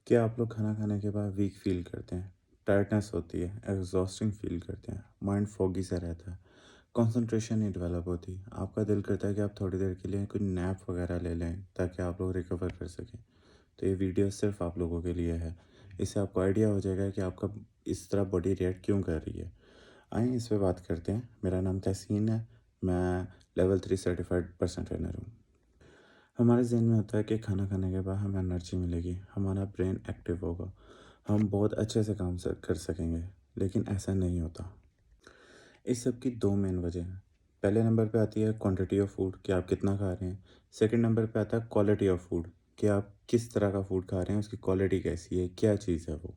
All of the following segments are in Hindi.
क्या आप लोग खाना खाने के बाद वीक फ़ील करते हैं? टायर्डनेस होती है, एग्ज़ॉस्टिंग फ़ील करते हैं, माइंड फ़ॉगी सा रहता है, कंसंट्रेशन नहीं डेवलप होती, आपका दिल करता है कि आप थोड़ी देर के लिए कोई नैप वगैरह ले लें ताकि आप लोग रिकवर कर सकें। तो ये वीडियो सिर्फ़ आप लोगों के लिए है। इससे आपको आइडिया हो जाएगा कि आपका इस तरह बॉडी रिएक्ट क्यों कर रही है। आइए इस पे बात करते हैं। मेरा नाम तहसीन है, मैं लेवल 3 सर्टिफाइड पर्सनल ट्रेनर हूँ। हमारे ज़हन में होता है कि खाना खाने के बाद हमें एनर्जी मिलेगी, हमारा ब्रेन एक्टिव होगा, हम बहुत अच्छे से काम कर सकेंगे, लेकिन ऐसा नहीं होता। इस सब की दो मेन वजह हैं। पहले नंबर पे आती है क्वांटिटी ऑफ फूड कि आप कितना खा रहे हैं। सेकंड नंबर पे आता है क्वालिटी ऑफ फूड कि आप किस तरह का फूड खा रहे हैं, उसकी क्वालिटी कैसी है, क्या चीज़ है वो।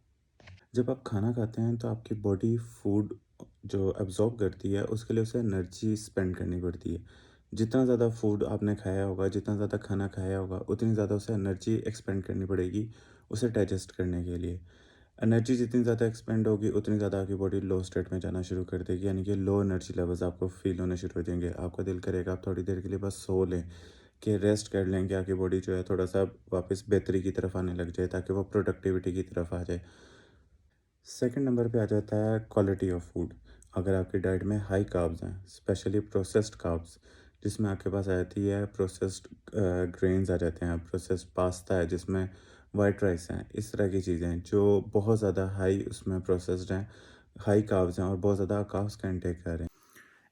जब आप खाना खाते हैं तो आपकी बॉडी फूड जो एब्ज़ॉर्ब करती है उसके लिए उसे एनर्जी स्पेंड करनी पड़ती है। जितना ज़्यादा फूड आपने खाया होगा, जितना ज़्यादा खाना खाया होगा, उतनी ज़्यादा उसे एनर्जी एक्सपेंड करनी पड़ेगी उसे डाइजेस्ट करने के लिए। एनर्जी जितनी ज़्यादा एक्सपेंड होगी उतनी ज़्यादा आपकी बॉडी लो स्टेट में जाना शुरू कर देगी, यानी कि लो एनर्जी लेवल्स आपको फ़ील होने शुरू हो जाएँगे। आपका दिल करेगा आप थोड़ी देर के लिए बस सो लें, कि रेस्ट कर लें कि आपकी बॉडी जो है थोड़ा-सा वापस बेहतरी की तरफ आने लग जाए ताकि वो प्रोडक्टिविटी की तरफ आ जाए। सेकंड नंबर पे आ जाता है क्वालिटी ऑफ फूड। अगर आपकी डाइट में हाई कार्ब्स हैं, स्पेशली प्रोसेस्ड कार्ब्स, जिसमें आपके पास आ जाती है प्रोसेस्ड ग्रेन्स आ जाते हैं, प्रोसेस्ड पास्ता है जिसमें वाइट राइस हैं, इस तरह की चीज़ें जो बहुत ज़्यादा हाई उसमें प्रोसेस्ड हैं, हाई कार्ब्स हैं और बहुत ज़्यादा कार्ब्स का इंटेक कर रहे हैं।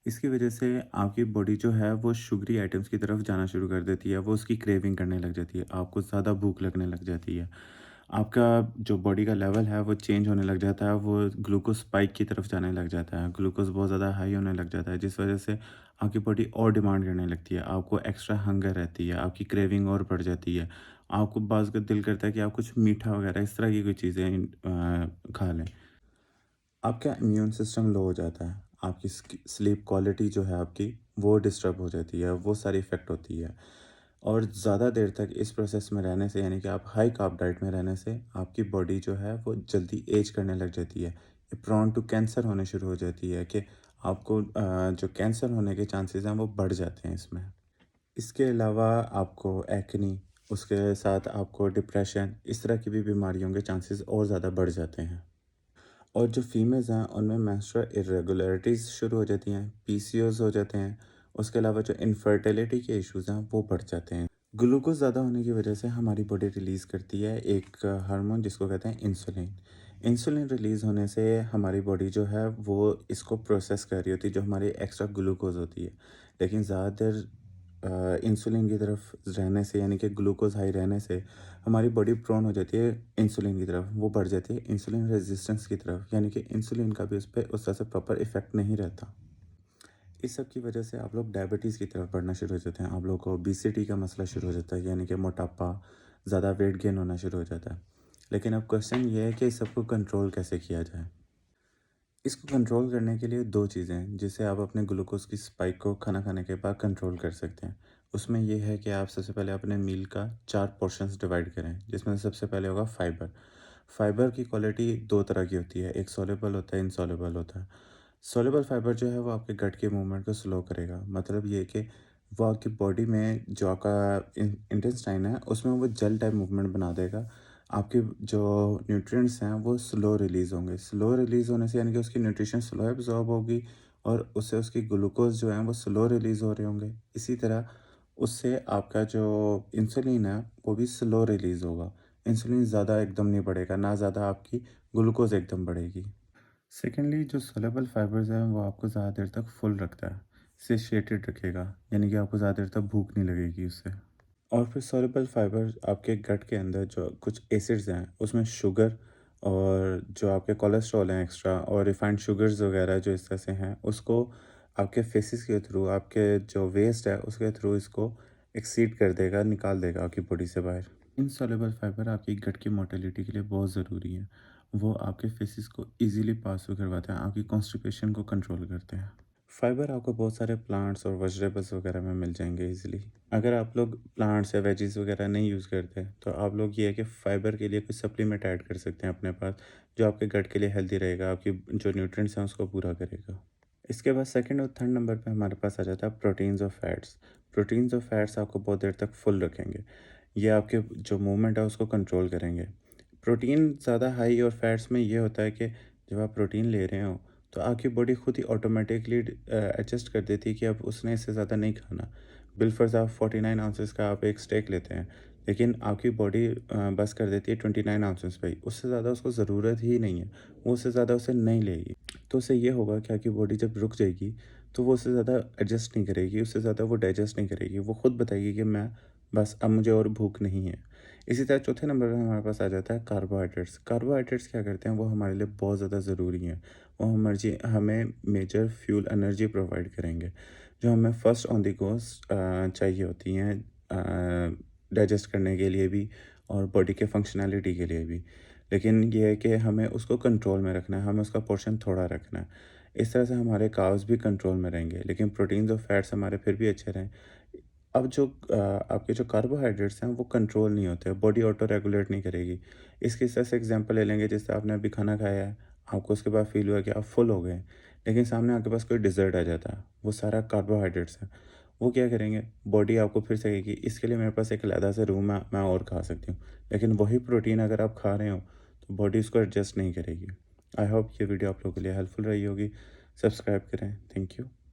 इसकी वजह से आपकी बॉडी जो है वो शुगरी आइटम्स की तरफ जाना शुरू कर देती है, वो उसकी क्रेविंग करने लग जाती है, आपको ज़्यादा भूख लगने लग जाती है। आपका जो बॉडी का लेवल है वो चेंज होने लग जाता है, वो ग्लूकोज़ स्पाइक की तरफ जाने लग जाता है, ग्लूकोज़ बहुत ज़्यादा हाई होने लग जाता है, जिस वजह से आपकी बॉडी और डिमांड करने लगती है, आपको एक्स्ट्रा हंगर रहती है, आपकी क्रेविंग और बढ़ जाती है। आपको बाज़ का दिल करता है कि आप कुछ मीठा वगैरह इस तरह की कोई चीज़ें खा लें। आपका इम्यून सिस्टम लो हो जाता है, आपकी स्लीप क्वालिटी जो है आपकी वो डिस्टर्ब हो जाती है, वो सारी इफ़ेक्ट होती है। और ज़्यादा देर तक इस प्रोसेस में रहने से, यानी कि आप हाई कार्ब डाइट में रहने से आपकी बॉडी जो है वो जल्दी एज करने लग जाती है। ये प्रोन टू कैंसर होने शुरू हो जाती है कि आपको जो कैंसर होने के चांसेस हैं वो बढ़ जाते हैं इसमें। इसके अलावा आपको एक्ने, उसके साथ आपको डिप्रेशन, इस तरह की भी बीमारियों के चांसेस और ज़्यादा बढ़ जाते हैं। और जो फीमेल्स हैं उनमें मेंस्ट्रुअल इर्रेगुलरिटीज़ शुरू हो जाती हैं, पीसीओएस हो जाते हैं। उसके अलावा जो इनफर्टिलिटी के इश्यूज़ हैं वो बढ़ जाते हैं। ग्लूकोज़ ज़्यादा होने की वजह से हमारी बॉडी रिलीज़ करती है एक हार्मोन जिसको कहते हैं इंसुलिन। इंसुलिन रिलीज़ होने से हमारी बॉडी जो है वो इसको प्रोसेस कर रही होती है, जो हमारी एक्स्ट्रा ग्लूकोज़ होती है। लेकिन ज़्यादा देर इंसुलिन की तरफ रहने से, यानी कि ग्लूकोज़ हाई रहने से हमारी बॉडी प्रोन हो जाती है इंसुलिन की तरफ, वो बढ़ जाती है इंसुलिन रेजिस्टेंस की तरफ, यानी कि इंसुलिन का भी उस पे उस तरह से प्रॉपर इफ़ेक्ट नहीं रहता। इस सब की वजह से आप लोग डायबिटीज़ की तरफ बढ़ना शुरू हो जाते हैं, आप लोगों को ओबेसिटी का मसला शुरू हो जाता है, यानी कि मोटापा, ज़्यादा वेट गेन होना शुरू हो जाता है। लेकिन अब क्वेश्चन ये है कि इस सबको कंट्रोल कैसे किया जाए? इसको कंट्रोल करने के लिए 2 चीज़ें हैं, जिससे आप अपने ग्लूकोज़ की स्पाइक को खाना खाने के बाद कंट्रोल कर सकते हैं। उसमें ये है कि आप सबसे पहले अपने मील का 4 पोर्शंस डिवाइड करें, जिसमें सबसे पहले होगा फाइबर। फाइबर की क्वालिटी 2 तरह की होती है, एक सॉल्युबल होता है, इनसॉल्युबल होता है। सॉल्युबल फाइबर जो है वो आपके गट के मूवमेंट को स्लो करेगा, मतलब ये है कि वो आपकी बॉडी में जो आपका इंटेस्टाइन है उसमें वो जेल टाइप मूवमेंट बना देगा। आपके जो न्यूट्रिएंट्स हैं वो स्लो रिलीज़ होंगे, स्लो रिलीज़ होने से यानी कि उसकी न्यूट्रिशन स्लो एब्जॉर्ब होगी और उससे उसकी ग्लूकोज जो है वो स्लो रिलीज़ हो रहे होंगे। इसी तरह उससे आपका जो इंसुलिन है वो भी स्लो रिलीज़ होगा। इंसुलिन ज़्यादा एकदम नहीं बढ़ेगा, ना ज़्यादा आपकी ग्लूकोज एकदम बढ़ेगी। सेकेंडली जो सोलेबल फाइबर्स हैं वो आपको ज़्यादा देर तक फुल रखता है, सेटिएटेड रखेगा, यानी कि आपको ज़्यादा देर तक भूख नहीं लगेगी उससे। और फिर सोलेबल फाइबर आपके गट के अंदर जो कुछ एसिड्स हैं उसमें शुगर और जो आपके कोलेस्ट्रॉल हैं एक्स्ट्रा और रिफाइंड शुगर्स वगैरह जो इस तरह से हैं उसको आपके फेसिस के थ्रू, आपके जो वेस्ट है उसके थ्रू इसको एक्सीड कर देगा, निकाल देगा आपकी बॉडी से बाहर। इनसॉल्युबल फाइबर आपकी गट की मोटिलिटी के लिए बहुत ज़रूरी है। वो आपके फेसिस को इजीली पास थ्रू करवाते हैं, आपकी कॉन्स्टिपेशन को कंट्रोल करते हैं। फाइबर आपको बहुत सारे प्लांट्स और वेजिटेबल्स वगैरह में मिल जाएंगे इजीली। अगर आप लोग प्लांट्स या वेजीज वगैरह नहीं यूज़ करते तो आप लोग ये है कि फ़ाइबर के लिए कुछ सप्लीमेंट ऐड कर सकते हैं अपने पास, जो आपके गट के लिए हेल्दी रहेगा, आपकी जो न्यूट्रिएंट्स हैं उसको पूरा करेगा। इसके बाद सेकंड और थर्ड नंबर पे हमारे पास आ जाता है प्रोटीन्स और फैट्स। प्रोटीन्स और फैट्स आपको बहुत देर तक फुल रखेंगे। ये आपके जो मूवमेंट है उसको कंट्रोल करेंगे। प्रोटीन ज़्यादा हाई और फैट्स में ये होता है कि जब आप प्रोटीन ले रहे हो तो आपकी बॉडी खुद ही ऑटोमेटिकली एडजस्ट कर देती है कि अब उसने इससे ज़्यादा नहीं खाना। बिलफर्ज आप 49 आउंसेस का आप एक स्टेक लेते हैं, लेकिन आपकी बॉडी बस कर देती है 29 आउंसेस पे ही, उससे ज़्यादा उसको ज़रूरत ही नहीं है, वो उससे ज़्यादा उसे नहीं लेगी। तो उससे ये होगा कि आपकी बॉडी जब रुक जाएगी तो वो उससे ज़्यादा एडजस्ट नहीं करेगी, उससे ज़्यादा वो डाइजेस्ट नहीं करेगी, वो खुद बताएगी कि मैं बस अब मुझे और भूख नहीं है। इसी तरह चौथे नंबर पे हमारे पास आ जाता है कार्बोहाइड्रेट्स। कार्बोहाइड्रेट्स क्या करते हैं, वो हमारे लिए बहुत ज़्यादा ज़रूरी हैं। वो हमें मेजर फ्यूल एनर्जी प्रोवाइड करेंगे, जो हमें फर्स्ट ऑन द गोस चाहिए होती हैं डाइजेस्ट करने के लिए भी और बॉडी के फंक्शनैलिटी के लिए भी। लेकिन ये है कि हमें उसको कंट्रोल में रखना है, हमें उसका पोर्शन थोड़ा रखना है। इस तरह से हमारे कार्ब्स भी कंट्रोल में रहेंगे, लेकिन प्रोटीन्स और फैट्स हमारे फिर भी अच्छे रहें। अब जो आपके जो कार्बोहाइड्रेट्स हैं वो कंट्रोल नहीं होते, बॉडी ऑटो रेगुलेट नहीं करेगी। इसकी तरह से एग्जांपल ले लेंगे, जैसे आपने अभी खाना खाया है, आपको उसके बाद फ़ील हुआ कि आप फुल हो गए, लेकिन सामने आपके पास कोई डिज़र्ट आ जाता है, वो सारा कार्बोहाइड्रेट्स है। वो क्या करेंगे, बॉडी आपको फिर से कहेगी इसके लिए मेरे पास एक अलग से रूम है, मैं और खा सकती हूँ। लेकिन वही प्रोटीन अगर आप खा रहे हो तो बॉडी उसको एडजस्ट नहीं करेगी। आई होप ये वीडियो आप लोगों के लिए हेल्पफुल रही होगी। सब्सक्राइब करें। Thank you.